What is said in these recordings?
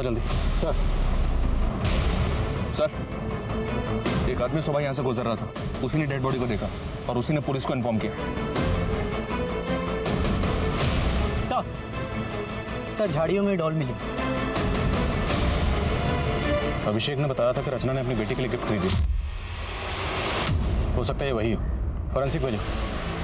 जाओ जल्दी। Sir sir, एक आदमी सुबह यहाँ से गुजर रहा था, उसी ने डेड बॉडी को देखा और उसी ने पुलिस को इन्फॉर्म किया। सर झाड़ियों में डॉल मिली। अभिषेक ने बताया था कि रचना ने अपनी बेटी के लिए गिफ्ट खरीदी। हो सकता है ये वही हो। फॉरेंसिक भेजो,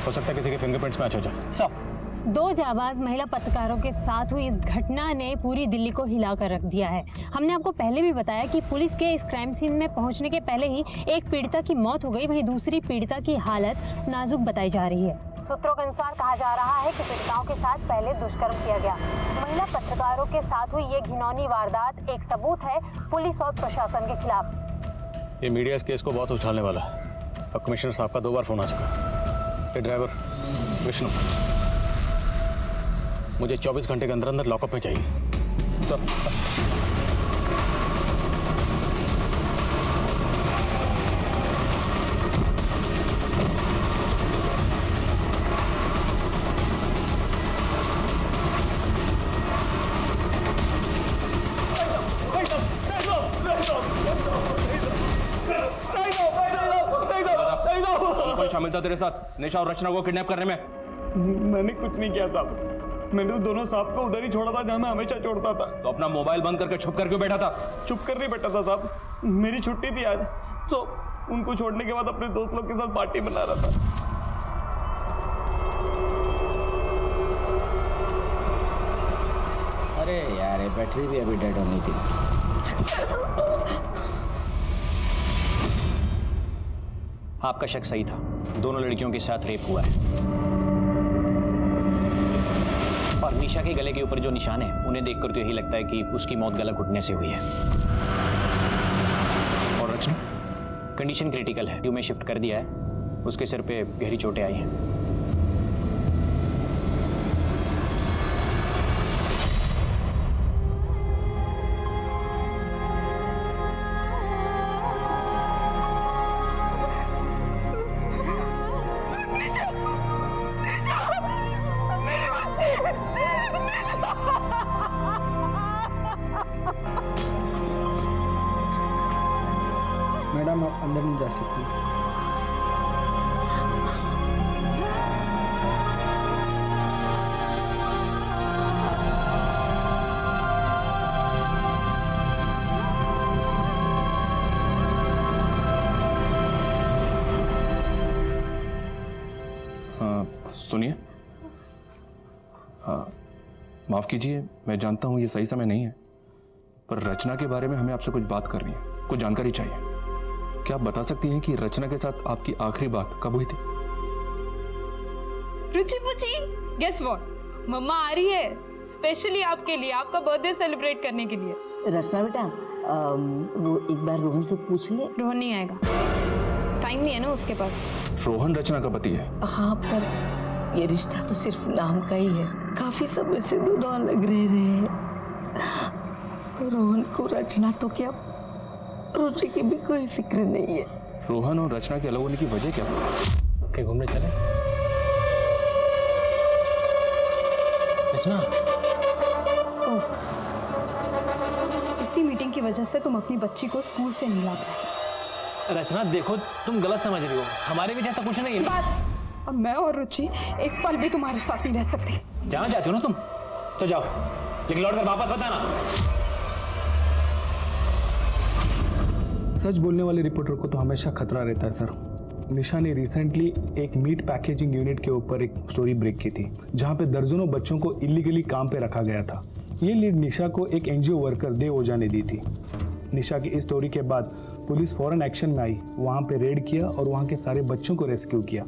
हो सकता है किसी के फिंगरप्रिंट्स मैच हो जाए। सर दो जाबाज महिला पत्रकारों के साथ हुई इस घटना ने पूरी दिल्ली को हिलाकर रख दिया है। हमने आपको पहले भी बताया कि पुलिस के इस क्राइम सीन में पहुंचने के पहले ही एक पीड़िता की मौत हो गई, वहीं दूसरी पीड़िता की हालत नाजुक बताई जा रही है। सूत्रों के अनुसार कहा जा रहा है कि पीड़िताओं के साथ पहले दुष्कर्म किया गया। महिला पत्रकारों के साथ हुई ये घिनौनी वारदात एक सबूत है पुलिस और प्रशासन के खिलाफ। ये मीडिया इस केस को बहुत उछालने वाला है और कमिश्नर साहब का 2 बार फोन आ चुका। ये ड्राइवर विष्णु, मुझे 24 घंटे के अंदर अंदर लॉकअप में चाहिए। सर कौन शामिल था तेरे साथ निशा और रचना को किडनैप करने में? मैंने कुछ नहीं किया साहब। मैंने तो दोनों साहब को उधर ही छोड़ा था जहां मैं हमेशा छोड़ता था। तो अपना मोबाइल बंद करके छुप कर क्यों बैठा था? चुप कर नहीं बैठा था साहब, मेरी छुट्टी थी आज, तो उनको छोड़ने के बाद अपने दोस्त लोग के साथ पार्टी मना रहा था। अरे यार ये बैटरी भी अभी डेड होनी थी। आपका शक सही था, दोनों लड़कियों के साथ रेप हुआ है और निशा के गले के ऊपर जो निशान है उन्हें देखकर तो यही लगता है कि उसकी मौत गला घुटने से हुई है। और रचना कंडीशन क्रिटिकल है, में शिफ्ट कर दिया है, उसके सिर पे गहरी चोटें आई हैं। मैडम आप अंदर नहीं जा सकती। हाँ सुनिए, हाँ माफ़ कीजिए, मैं जानता हूँ ये सही समय नहीं है, पर रचना के बारे में हमें आपसे कुछ बात करनी है, कुछ जानकारी चाहिए। क्या आप बता सकती हैं कि रचना के साथ आपकी आखिरी बात कब हुई थी? रुचि पुची, गेस व्हाट, मम्मा आ रही है स्पेशली आपके लिए, आपका बर्थडे सेलिब्रेट करने के लिए। रचना बेटा, वो एक बार रोहन से पूछ ले। रोहन नहीं आएगा, टाइम नहीं है ना उसके पास। रोहन रचना का पति है? हाँ, पर ये रिश्ता तो सिर्फ नाम का ही है। काफी समय से दोनों अलग रह रहे हैं। रोहन को रचना तो क्या, रुचि की भी कोई फिक्र नहीं है। रोहन और रचना के अलग होने की वजह क्या? कहीं घूमने चले? रचना, इसी मीटिंग की वजह से तुम अपनी बच्ची को स्कूल से नहीं ला पाए। रचना देखो तुम गलत समझ रही हो, हमारे भी जैसा कुछ नहीं है। बस, अब मैं और रुचि एक पल भी तुम्हारे साथ नहीं रह सकती। जाना चाहती हो ना तुम, तो जाओ, लेकिन लौट कर वापस बताना। सच बोलने वाले रिपोर्टर को तो हमेशा खतरा रहता है सर। निशा ने रिसेंटली एक मीट पैकेजिंग यूनिट के ऊपर एक स्टोरी ब्रेक की थी, जहां पे दर्जनों बच्चों को इलीगली काम पे रखा गया था। ये लीड निशा को एक एनजीओ वर्कर देव ओझा ने दी थी। निशा की इस स्टोरी के बाद पुलिस फौरन एक्शन में आई, वहां पे रेड किया और वहां के सारे बच्चों को रेस्क्यू किया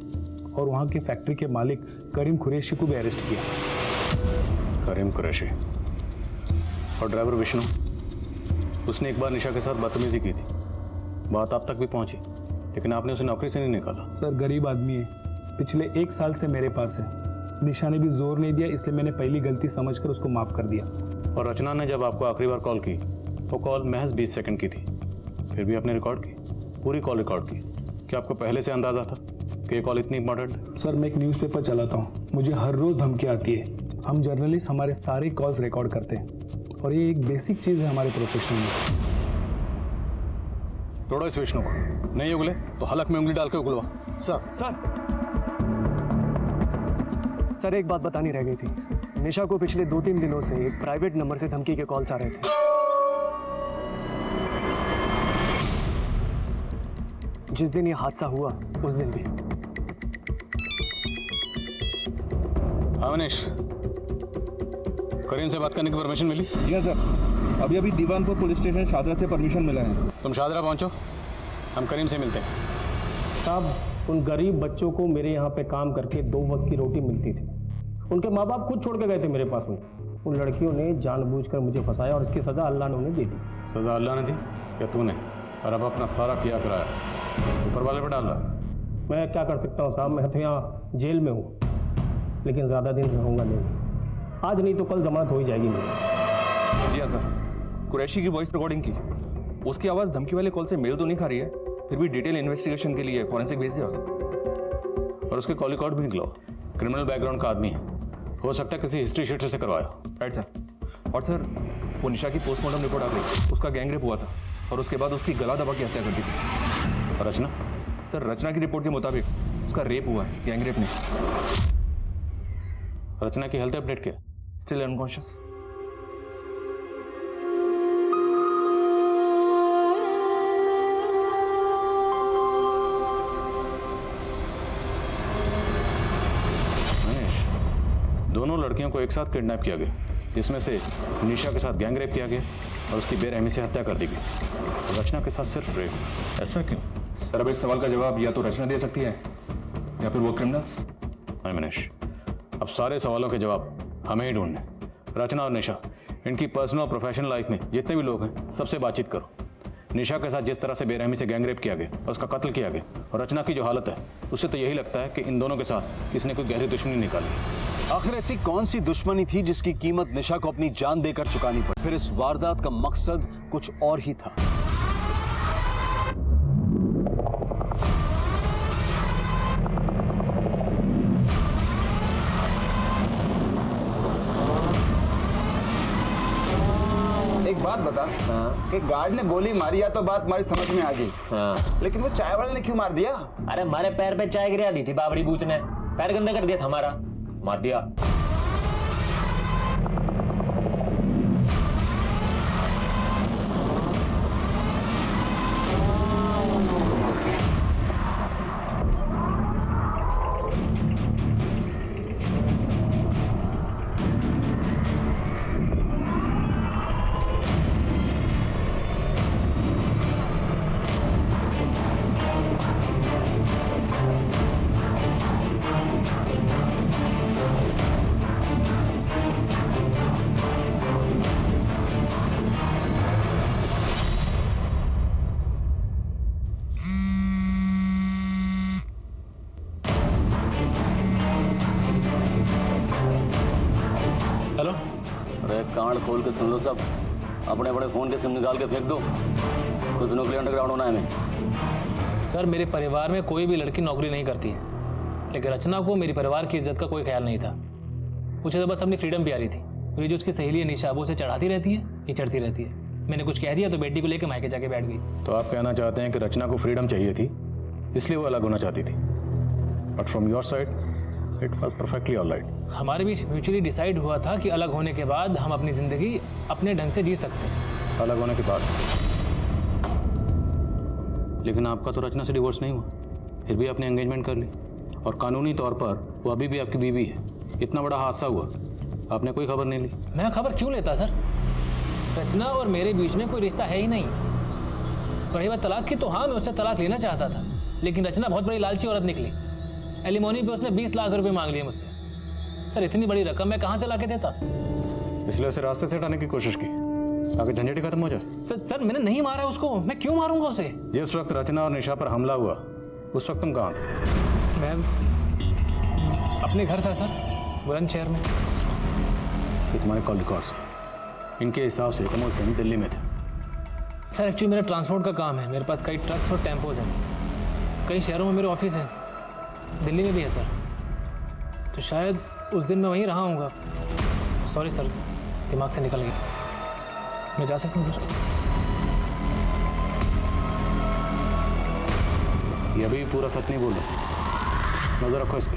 और वहां के फैक्ट्री के मालिक करीम कुरैशी को भी अरेस्ट किया। करीम कुरैशी और ड्राइवर विष्णु, उसने एक बार निशा के साथ बदतमीजी की थी, बात आप तक भी पहुंची, लेकिन आपने उसे नौकरी से नहीं निकाला। सर गरीब आदमी है, पिछले 1 साल से मेरे पास है। निशा ने भी जोर नहीं दिया, इसलिए मैंने पहली गलती समझकर उसको माफ कर दिया। और रचना ने जब आपको आखिरी बार कॉल की, वो कॉल महज 20 सेकंड की थी, फिर भी आपने रिकॉर्ड की, पूरी कॉल रिकॉर्ड की। क्या आपको पहले से अंदाजा था कि ये कॉल इतनी इंपॉर्टेंट है? सर मैं एक न्यूज़पेपर चलाता हूँ, मुझे हर रोज़ धमकी आती है। हम जर्नलिस्ट हमारे सारे कॉल्स रिकॉर्ड करते हैं और ये एक बेसिक चीज़ है हमारे प्रोफेशन में। तोड़ो इस विष्णु को, नहीं उगले तो हलक में उंगली डाल के उगलवा। सर एक बात बतानी रह गई थी। निशा को पिछले 2-3 दिनों से एक प्राइवेट नंबर से धमकी के कॉल्स आ रहे थे। जिस दिन ये हादसा हुआ उस दिन भी। हाँ मनीष, करीम से बात करने की परमिशन मिली? जी हाँ सर, अभी अभी दीवानपुर पुलिस स्टेशन शादरा से परमिशन मिला है। तुम शादरा पहुंचो, हम करीम से मिलते हैं। साहब, उन गरीब बच्चों को मेरे यहाँ पे काम करके 2 वक्त की रोटी मिलती थी। उनके माँ बाप खुद छोड़ के गए थे मेरे पास में। उन लड़कियों ने जानबूझकर मुझे फंसाया और इसकी सज़ा अल्लाह ने उन्हें दे दी। सजा अल्लाह ने दी या तूने? और अब अपना सारा किया कराया ऊपर वाले पर डाल रहा। मैं क्या कर सकता हूँ साहब, मैं तो यहाँ जेल में हूँ, लेकिन ज़्यादा दिन रहूँगा नहीं। आज नहीं तो कल जमानत हो ही जाएगी मेरी। जी हाँ सर, कुरैशी की वॉइस रिकॉर्डिंग की, उसकी आवाज़ धमकी वाले कॉल से मेल तो नहीं खा रही है, फिर भी डिटेल इन्वेस्टिगेशन के लिए फॉरेंसिक भेज दिया उसे। और उसके कॉल रिकॉर्ड भी निकलो, क्रिमिनल बैकग्राउंड का आदमी है, हो सकता है किसी हिस्ट्री शीटर से करवाया। Right sir. और सर, वो निशा की पोस्टमार्टम रिपोर्ट आ गई, उसका गैंग रेप हुआ था और उसके बाद उसकी गला दबा के हत्या कर दी थी। और रचना? सर, रचना की रिपोर्ट के मुताबिक उसका रेप हुआ है, गैंग रेप नहीं। रचना की हेल्थ अपडेट क्या? Still unconscious. दोनों लड़कियों को एक साथ किडनैप किया गया, जिसमें से निशा के साथ गैंग रेप किया गया और उसकी बेरहमी से हत्या कर दी गई। रचना के साथ सिर्फ रेप। ऐसा क्यों? सर, अब इस सवाल का जवाब या तो रचना दे सकती है या फिर वो क्रिमिनल्स। नहीं मनीष, अब सारे सवालों के जवाब हमें ही ढूंढने। रचना और निशा, इनकी पर्सनल और प्रोफेशनल लाइफ में जितने भी लोग हैं सबसे बातचीत करो। निशा के साथ जिस तरह से बेरहमी से गैंग रेप किया गया और उसका कत्ल किया गया, और रचना की जो हालत है, उससे तो यही लगता है कि इन दोनों के साथ किसने कोई गहरी दुश्मनी निकाली। आखिर ऐसी कौन सी दुश्मनी थी जिसकी कीमत निशा को अपनी जान देकर चुकानी पड़ी? फिर इस वारदात का मकसद कुछ और ही था। एक बात बता, कि गार्ड ने गोली मारी या तो बात हमारी समझ में आ गई, लेकिन वो चाय वाले ने क्यों मार दिया? अरे हमारे पैर पे चाय गिरा दी थी बाबड़ी बूच ने, पैर गंदा कर दिया था हमारा, मार दिया। हेलो, अरे कांड खोल के सुन लो सब। अपने अपने फोन के सिम निकाल के फेंक दो, कुछ दिनों के लिए अंडरग्राउंड होना है हमें। सर, मेरे परिवार में कोई भी लड़की नौकरी नहीं करती है, लेकिन रचना को मेरे परिवार की इज्जत का कोई ख्याल नहीं था। मुझे तो बस अपनी फ्रीडम प्यारी थी। ये जो उसकी सहेली है निशा, वो उसे चढ़ाती रहती है, ये चढ़ती रहती है। मैंने कुछ कह दिया तो बेटी को लेकर मायके जाके बैठ गई। तो आप कहना चाहते हैं कि रचना को फ्रीडम चाहिए थी, इसलिए वो अलग होना चाहती थी। But from your side it was perfectly alright. हमारे बीच म्यूचुअली डिसाइड हुआ था कि अलग होने के बाद हम अपनी ज़िंदगी अपने ढंग से जी सकते हैं। अलग होने के बाद? लेकिन आपका तो रचना से डिवोर्स नहीं हुआ, फिर भी आपने एंगेजमेंट कर ली, और कानूनी तौर पर वो अभी भी आपकी बीवी है। इतना बड़ा हादसा हुआ, आपने कोई खबर नहीं ली। मैं खबर क्यों लेता सर? रचना और मेरे बीच में कोई रिश्ता है ही नहीं। रही बात तलाक की, तो हाँ, मैं उससे तलाक लेना चाहता था, लेकिन रचना बहुत बड़ी लालची औरत निकली। एलिमोनी पे उसने 20 लाख रुपए मांग लिए मुझसे। सर, इतनी बड़ी रकम मैं कहाँ से लाके देता? इसलिए उसे रास्ते से हटाने की कोशिश की ताकि झंझट खत्म हो जाए। सर, मैंने नहीं मारा उसको, मैं क्यों मारूंगा उसे? जिस वक्त रचना और निशा पर हमला हुआ उस वक्त तुम कहाँ थे? मैं अपने घर था सर, बुलंदशहर में। ये तुम्हारे कॉल रिकॉर्ड्स, इनके हिसाब से तुम उस दिन दिल्ली में थे। सर, एक्चुअली मेरा ट्रांसपोर्ट का काम है, मेरे पास कई ट्रक्स और टेम्पोज हैं। कई शहरों में मेरे ऑफिस है, दिल्ली में भी है सर। तो शायद उस दिन मैं वहीं रहा हूँगा। सॉरी सर, दिमाग से निकल गया। मैं जा सकता हूँ सर? ये अभी पूरा सच नहीं बोल रहा, नजर रखो इस पे।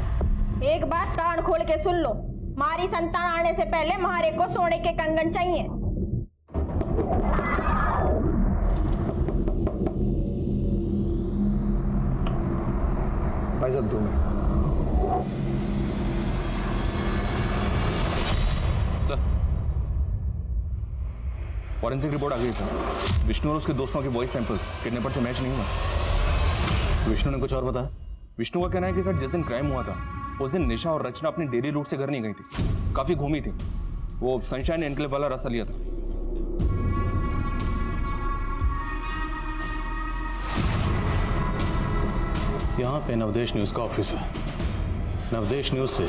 एक बात कान खोल के सुन लो, हमारी संतान आने से पहले हमारे को सोने के कंगन चाहिए। भाई साहब 2 मिनट। सर, फॉरेंसिक रिपोर्ट आ गई सर। विष्णु और उसके दोस्तों के वॉइस सैंपल्स किडनैपर से मैच नहीं हुआ। विष्णु ने कुछ और बताया? विष्णु का कहना है कि सर जिस दिन क्राइम हुआ था उस दिन निशा और रचना अपनी डेली रूट से घर नहीं गई थी, काफी घूमी थी। वो सनशाइन एनक्लेव वाला रास्ता लिया था। यहाँ पे नवदेश न्यूज का ऑफिस है। नवदेश न्यूज से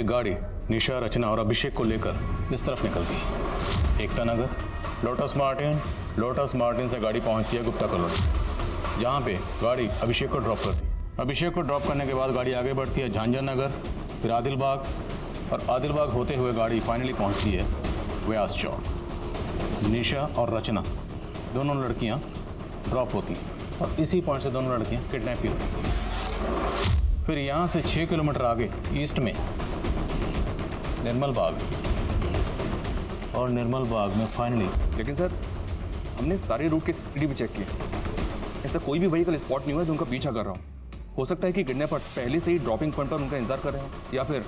एक गाड़ी निशा, रचना और अभिषेक को लेकर इस तरफ निकलती। एकता नगर, लोटस मार्टिन से गाड़ी पहुंचती है गुप्ता कॉलोनी, जहाँ पे गाड़ी अभिषेक को ड्रॉप करती है। अभिषेक को ड्रॉप करने के बाद गाड़ी आगे बढ़ती है झांझर नगर, फिर आदिलबाग, और आदिलबाग होते हुए गाड़ी फाइनली पहुंचती है व्यास चौक। निशा और रचना दोनों लड़कियां ड्रॉप होती हैं और इसी पॉइंट से दोनों लड़कियां किडनैप की होती। फिर यहाँ से 6 किलोमीटर आगे ईस्ट में निर्मल बाग, और निर्मल बाग में फाइनली। लेकिन सर हमने सारे रूट के सीसीटीवी चेक किए, ऐसा कोई भी व्हीकल स्पॉट नहीं हुआ जो उनका पीछा कर रहा हूँ। हो सकता है कि किडनैपर्स पहले से ही ड्रॉपिंग पॉइंट पर उनका इंतजार कर रहे हैं, या फिर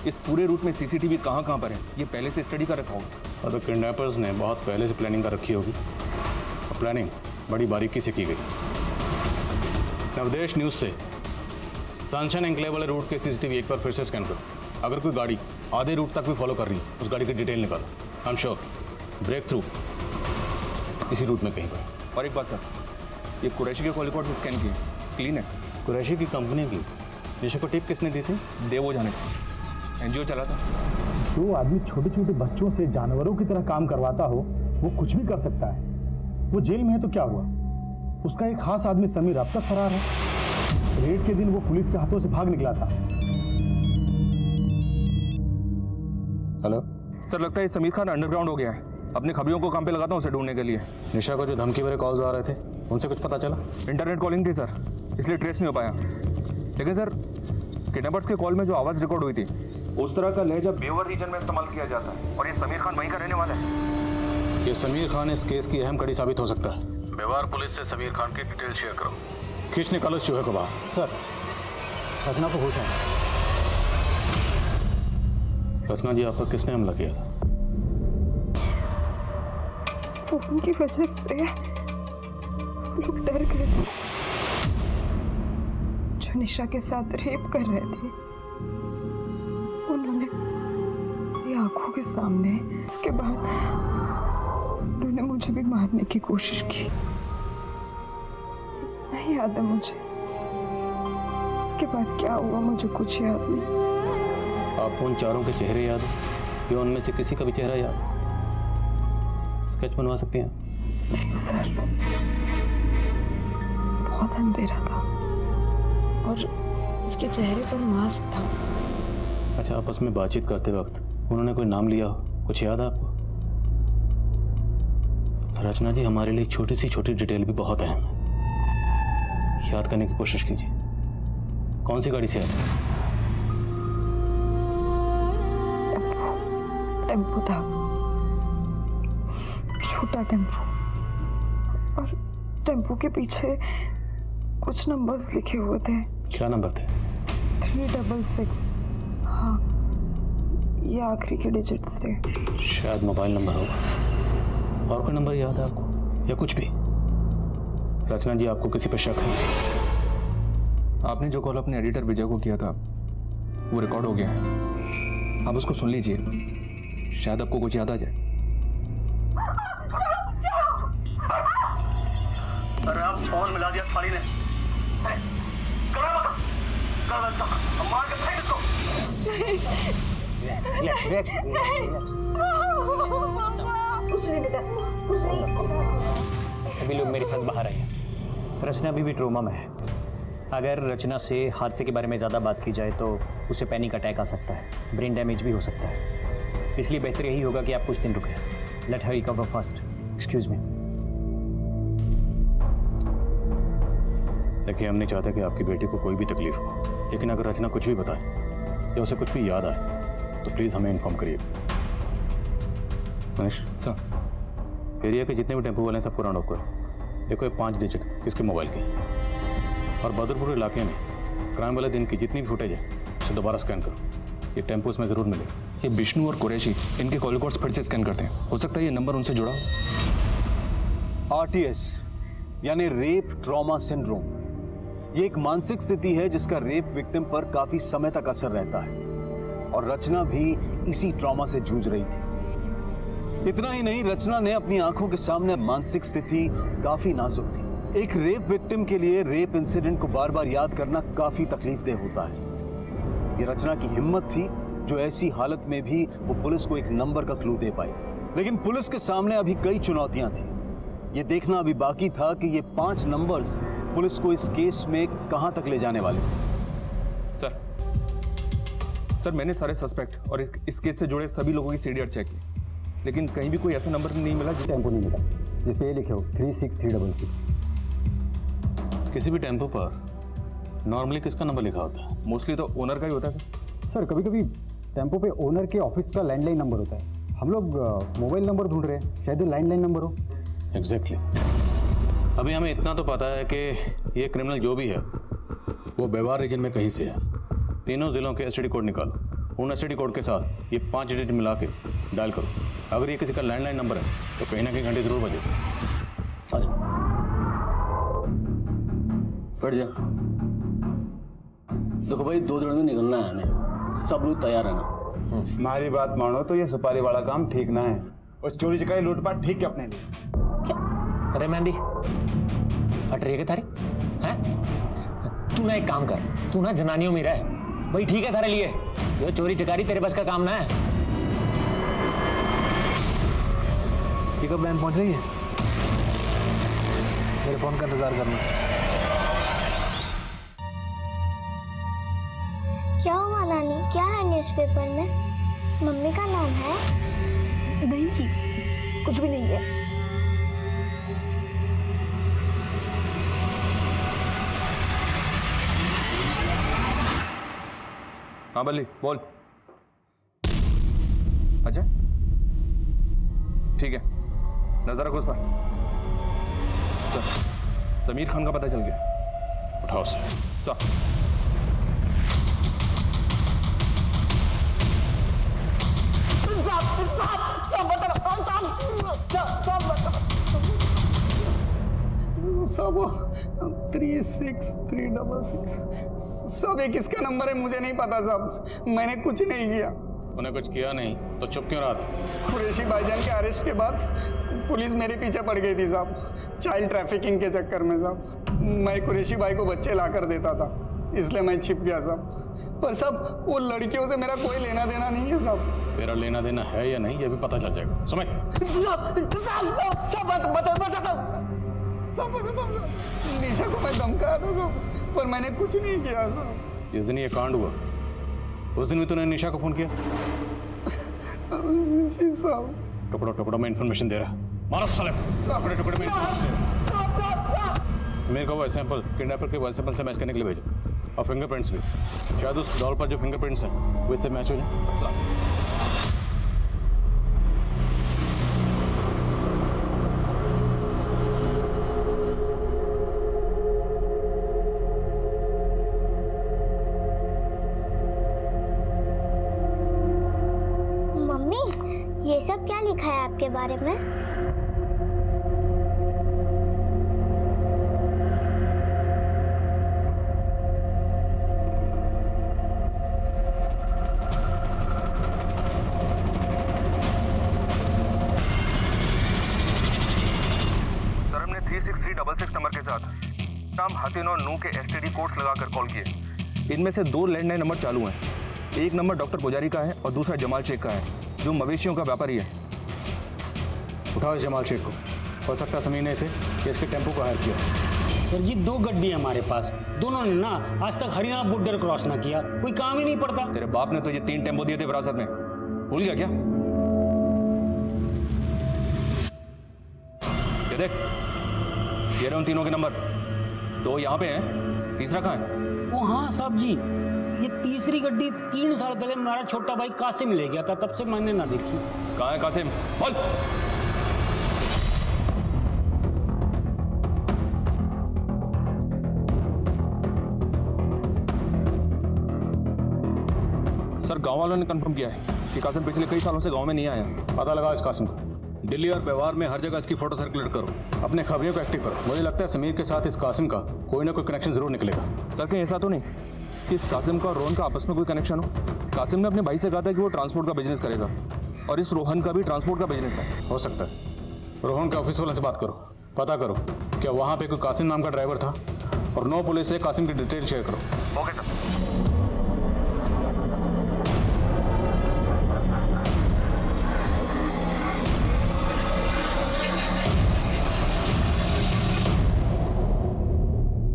इस पूरे रूट में सीसीटीवी कहाँ कहाँ पर है ये पहले से स्टडी कर रखा होगा। और किडनैपर्स ने बहुत पहले से प्लानिंग कर रखी होगी, और प्लानिंग बड़ी बारीकी से की गई। नवदेश न्यूज से सनशाइन एनक्लेव वाले रूट के सीसीटीवी एक बार फिर से स्कैन करो। अगर कोई गाड़ी आधे रूट तक भी फॉलो कर रही है उस गाड़ी की डिटेल निकालो। I am sure break through इसी रूट में कहीं पर। और एक बात सर, ये कुरैशी के कॉल रिकॉर्ड से स्कैन किए, क्लीन है। कुरैशी की कंपनी की निशा को टिप किसने दी थी? देवो जाने एनजीओ चला था। जो आदमी छोटे छोटे बच्चों से जानवरों की तरह काम करवाता हो वो कुछ भी कर सकता है। वो जेल में है तो क्या हुआ, उसका एक खास आदमी समीर अब तक फरार है। रेड के दिन वो पुलिस के हाथों से भाग निकला था। हेलो सर, लगता है समीर खान अंडरग्राउंड हो गया है। अपने खबरियों को काम पे लगाता हूँ उसे ढूंढने के लिए। निशा को जो धमकी भरे कॉल्स आ रहे थे उनसे कुछ पता चला? इंटरनेट कॉलिंग थी सर, इसलिए ट्रेस नहीं हो पाया। लेकिन सर किडनैपर्स के कॉल में जो आवाज़ रिकॉर्ड हुई थी उस तरह का लहजा बेवर रीजन में इस्तेमाल किया जाता है, और ये समीर खान वहीं का रहने वाला है। ये समीर खान इस केस की अहम कड़ी साबित हो सकता है। व्यवहार पुलिस से समीर खान की डिटेल शेयर करो। खींच निकालो इस चूहे को बाहर। सर, रचना को होश है। रचना जी, आप पर किसने हमला किया था? फोन की वजह से लोग डर गए थे। जो निशा के साथ रेप कर रहे थे उन्होंने मेरी आंखों के सामने, उसके बाद उन्होंने मुझे भी मारने की कोशिश की। नहीं याद है मुझे उसके बाद क्या हुआ, मुझे कुछ याद नहीं। आपको उन चारों के चेहरे याद है या उनमें से किसी का भी चेहरा याद? स्केच बनवा सकती हैं? नहीं सर, बहुत अंधेरा था और उसके चेहरे पर मास्क था। अच्छा, आपस में बातचीत करते वक्त उन्होंने कोई नाम लिया, कुछ याद है आपको? रचना जी, हमारे लिए छोटी सी छोटी डिटेल भी बहुत अहम है, याद करने की कोशिश कीजिए। कौन सी गाड़ी से आए? टेम्पो था, छोटा टेम्पो, और टेम्पो के पीछे कुछ नंबर्स लिखे हुए थे। क्या नंबर थे? 366। हाँ, ये आखिरी के डिजिट्स थे। शायद मोबाइल नंबर होगा। और कोई नंबर याद है आपको या कुछ भी? रचना जी, आपको किसी पर शक है? आपने जो कॉल अपने एडिटर विजय को किया था वो रिकॉर्ड हो गया है, आप उसको सुन लीजिए, शायद आपको कुछ याद आ जाए। अरे आप फोन मिला दिया थाली ने। मार के फेंक इसको। कुछ नहीं बेटा, कुछ नहीं। सभी लोग मेरे साथ बाहर आए। रचना अभी भी ट्रोमा में है। अगर रचना से हादसे के बारे में ज़्यादा बात की जाए तो उसे पैनिक अटैक आ सकता है, ब्रेन डैमेज भी हो सकता है। इसलिए बेहतर यही होगा कि आप कुछ दिन रुकें। Let her recover first. Excuse me. देखिए, हम नहीं चाहते कि आपकी बेटी को कोई भी तकलीफ हो, लेकिन अगर रचना कुछ भी बताए या उसे कुछ भी याद आए तो प्लीज़ हमें इन्फॉर्म करिए। मनीष सर, एरिया के जितने भी टेम्पो वाले हैं सबको राउंड ऑफ करो। देखो, ये 5 डिजिट किसके मोबाइल के, और बहादुरपुर इलाके में क्राइम वाले दिन की जितनी भी फुटेज है उसे दोबारा स्कैन करो। ये टेम्पो उसमें ज़रूर मिलेगा। ये विष्णु और कुरैशी इनके कॉल रिकॉर्ड्स फिर से स्कैन करते हैं, हो सकता है ये नंबर उनसे जुड़ा हो। आरटीएस यानी रेप ट्रॉमा सिंड्रोम, ये एक मानसिक स्थिति है जिसका रेप विक्टिम पर काफी समय तक असर रहता है, और रचना भी इसी ट्रॉमा से जूझ रही थी। इतना ही नहीं, रचना ने अपनी आंखों के सामने मानसिक स्थिति काफी नाजुक थी। एक रेप विक्टिम के लिए रेप इंसिडेंट को बार बार याद करना काफी तकलीफदेह होता है। ये रचना की हिम्मत थी जो ऐसी हालत में भी वो पुलिस को एक नंबर का क्लू दे पाई। लेकिन पुलिस के सामने अभी कई चुनौतियां थी। ये देखना अभी बाकी था कि ये 5 नंबर्स पुलिस को इस केस में कहां तक ले जाने वाले थे। सर, मैंने सारे सस्पेक्ट और इस केस से जुड़े सभी लोगों की सीडीआर चेक की, लेकिन कहीं भी कोई ऐसा नंबर नहीं मिला जिस टेम्पो नहीं मिला जिस पे लिखे हो 36366। किसी भी टेम्पो पर नॉर्मली किसका नंबर लिखा होता है? मोस्टली तो ओनर का ही होता है सर, कभी कभी टेम्पो पे ओनर के ऑफिस का लैंडलाइन नंबर होता है। हम लोग मोबाइल नंबर ढूंढ रहे हैं, शायद लैंडलाइन नंबर हो। एग्जैक्टली। अभी हमें इतना तो पता है कि ये क्रिमिनल जो भी है वो व्यवहार रीजन में कहीं से है। तीनों जिलों के एसटीडी कोड निकालो, उन एसटीडी कोड के साथ ये 5 डिजिट मिला के डायल करो। अगर ये किसी का लैंडलाइन नंबर है तो कहीं ना कहीं घंटे जरूर बजे। आ जाओ, बैठ जा। देखो भाई, 2 दिन में निकलना है हमें, सब लोग तैयार है ना? हमारी बात मानो तो ये सुपारी वाला काम ठीक ना है, और चोरी चकारी लूटपाट ठीक है अपने लिए। अरे मेहंदी, हट रही है थारी हैं? तू ना एक काम कर, तू ना जनानियों में रह भाई, ठीक है थारे लिए। जो चोरी चकारी तेरे बस का काम ना है। पिकअप वैन पहुंच रही है, मेरे फोन का इंतजार करना। क्या हुआ नानी, क्या है न्यूज़पेपर में? मम्मी का नाम है? नहीं, कुछ भी नहीं है। हाँ बल्ली, बोल। अच्छा, ठीक है, नजर रखो उस पर। समीर खान का पता चल गया, उठाओ सर। सब 36366 सब ये किसका नंबर है मुझे नहीं पता साहब, मैंने कुछ नहीं किया। उन्हें कुछ किया नहीं तो चुप क्यों रहा था? कुरैशी भाईजान के अरेस्ट के बाद पुलिस मेरे पीछे पड़ गई थी साहब, चाइल्ड ट्रैफिकिंग के चक्कर में साहब। मैं कुरैशी भाई को बच्चे ला कर देता था, इसलिए मैं छिप गया साहब। पर साहब, वो लड़कियों से मेरा कोई लेना देना नहीं है साहब। तेरा लेना देना है या नहीं ये भी पता चल जाएगा, समझ? सब निशा को मैं धमकाया था साहब, पर मैंने कुछ नहीं किया साहब। जिस दिन ये कांड हुआ उस दिन भी तूने निशा को फोन किया? जी साहब। टुकड़ों में इंफॉर्मेशन दे रहा, मारो साले, टुकड़े में समीर को वॉइस सैंपल किडनैपर के वॉइस सैंपल से मैच करने के लिए भेजो, और फिंगरप्रिंट्स भी। शायद उस डॉल पर जो फिंगरप्रिंट्स हैं वो इससे मैच हो जाए। ये सब क्या लिखा है आपके बारे में? सर, हमने 36366 नंबर के साथ नाम हतिन और नू के एसटीडी कोड्स लगाकर कॉल किए। इनमें से 2 लैंडलाइन नंबर चालू हैं। एक नंबर डॉक्टर पुजारी का है और दूसरा जमाल शेख का है, जो मवेशियों का व्यापारी है। उठाओ इस जमाल शेख को, हो सकता है समीर ने इसे इसके टेम्पो को हायर किया। सर जी, 2 गड्डी है हमारे पास, दोनों ने ना आज तक हरियाणा बॉर्डर क्रॉस ना किया, कोई काम ही नहीं पड़ता। तेरे बाप ने तो ये 3 टेम्पो दिए थे विरासत में, भूल गया क्या? देख, ये रहे उन तीनों के नंबर। 2 यहाँ पे हैं, तीसरा कहाँ है? ओ हाँ साहब जी, ये तीसरी गड्डी 3 साल पहले हमारा छोटा भाई कासिम ले गया था, तब से मैंने ना देखी। कहाँ है कासिम? बोल। सर, गांव वालों ने कंफर्म किया है कि कासिम पिछले कई सालों से गांव में नहीं आया। पता लगा इस कासिम का। दिल्ली और व्यवहार में हर जगह इसकी फोटो सर्कुलेट करो, अपने खबरियों को एक्टिव करो। मुझे लगता है समीर के साथ इस कासिम का कोई ना कोई कनेक्शन जरूर निकलेगा। सर, कहीं ऐसा तो नहीं कि इस कासिम का और रोहन का आपस में कोई कनेक्शन हो? कासिम ने अपने भाई से कहा था कि वो ट्रांसपोर्ट का बिजनेस करेगा और इस रोहन का भी ट्रांसपोर्ट का बिजनेस है। हो सकता है। रोहन के ऑफिस वाले से बात करो, पता करो क्या वहाँ पे कोई कासिम नाम का ड्राइवर था, और 9 पुलिस से कासिम की डिटेल शेयर करो। Okay sir.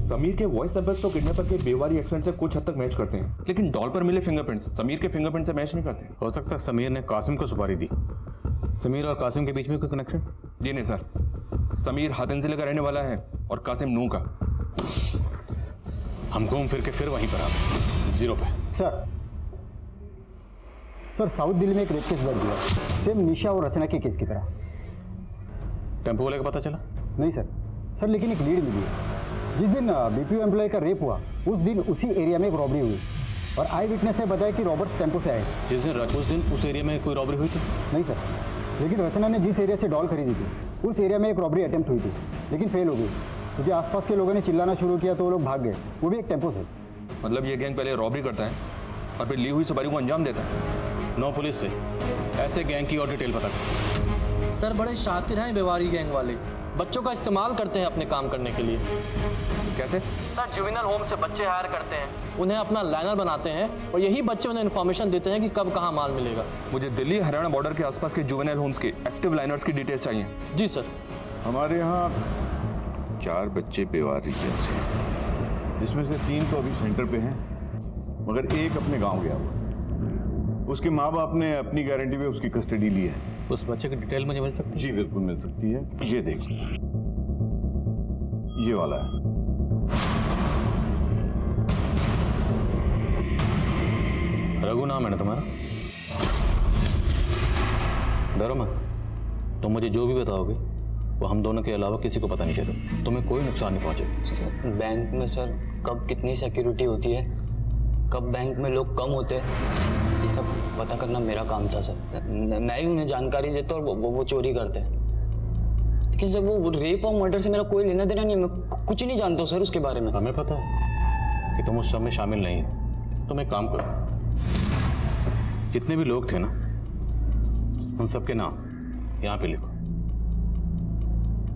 समीर के वॉइस सैंपल्स तो किडनैपर के बेवारी एक्सेंट से कुछ हद तक मैच करते हैं, लेकिन डॉल पर मिले फिंगरप्रिंट्स समीर के फिंगरप्रिंट से मैच नहीं करते। हो सकता है समीर ने कासिम को सुपारी दी। समीर और कासिम के बीच में कोई कनेक्शन? जी नहीं सर, समीर हातिन जिले का रहने वाला है और कासिम नूह का। हम घूम फिर के फिर वहीं पर आ गए, 0 पे। सर साउथ दिल्ली में एक रेप केस बढ़ गया, सेम निशा और रचना के केस की तरह। टेम्पो वाले का पता चला? नहीं सर, लेकिन एक लीड मिली है। जिस दिन बीपीओ एम्प्लॉय का रेप हुआ उस दिन उसी एरिया में एक रॉबरी हुई, और आई विटनेस ने बताया कि रॉबर्ट्स टेम्पो से आए। जिस दिन उस दिन उस एरिया में कोई रॉबरी हुई थी? नहीं सर, लेकिन रचना ने जिस एरिया से डॉल खरीदी थी उस एरिया में एक रॉबरी अटेम्प्ट हुई थी, लेकिन फेल हो गई क्योंकि आसपास के लोगों ने चिल्लाना शुरू किया तो वो लोग भाग गए, वो भी एक टेम्पो से। मतलब ये गैंग पहले रॉबरी करता है और फिर ली हुई सुपारी को अंजाम देता है। 9 पुलिस से ऐसे गैंग की और डिटेल पता करो। सर, बड़े शातिर हैं बेवारी गैंग वाले, बच्चों का इस्तेमाल करते हैं अपने काम करने के लिए। कैसे? सर, जुवेनाइल होम से बच्चे हायर करते हैं, उन्हें अपना लाइनर बनाते हैं और यही बच्चे उन्हें इन्फॉर्मेशन देते हैं कि कब कहाँ माल मिलेगा। मुझे दिल्ली हरियाणा बॉर्डर के आसपास के जुवेनाइल होम्स के एक्टिव लाइनर्स की डिटेल्स चाहिए। जी सर। हमारे यहाँ 4 बच्चे बेवार रीजन से हैं, जिसमें से 3 तो अभी सेंटर पे हैं, मगर एक अपने गांव गया हुआ। उसके माँ बाप ने अपनी गारंटी पे उसकी कस्टडी ली है। उस बच्चे की डिटेल मुझे मिल सकती है? जी बिल्कुल मिल सकती है। ये देखिए, ये वाला है। रघु नाम है ना तुम्हारा? डरो मत, तुम मुझे जो भी बताओगे वो हम दोनों के अलावा किसी को पता नहीं चलेगा, तुम्हें कोई नुकसान नहीं पहुंचेगा। सर, बैंक में सर कब कितनी सिक्योरिटी होती है, कब बैंक में लोग कम होते हैं, ये सब पता करना मेरा काम था सर। मैं ही उन्हें जानकारी देता और वो चोरी करते हैं। लेकिन सर वो रेप और मर्डर से मेरा कोई लेना देना नहीं है, मैं कुछ नहीं जानता हूँ सर उसके बारे में। हमें पता है कि तुम उस सब में शामिल नहीं हो। तुम एक काम करो, जितने भी लोग थे ना उन सबके नाम यहाँ पे लिखो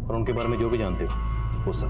और उनके बारे में जो भी जानते हो वो सब।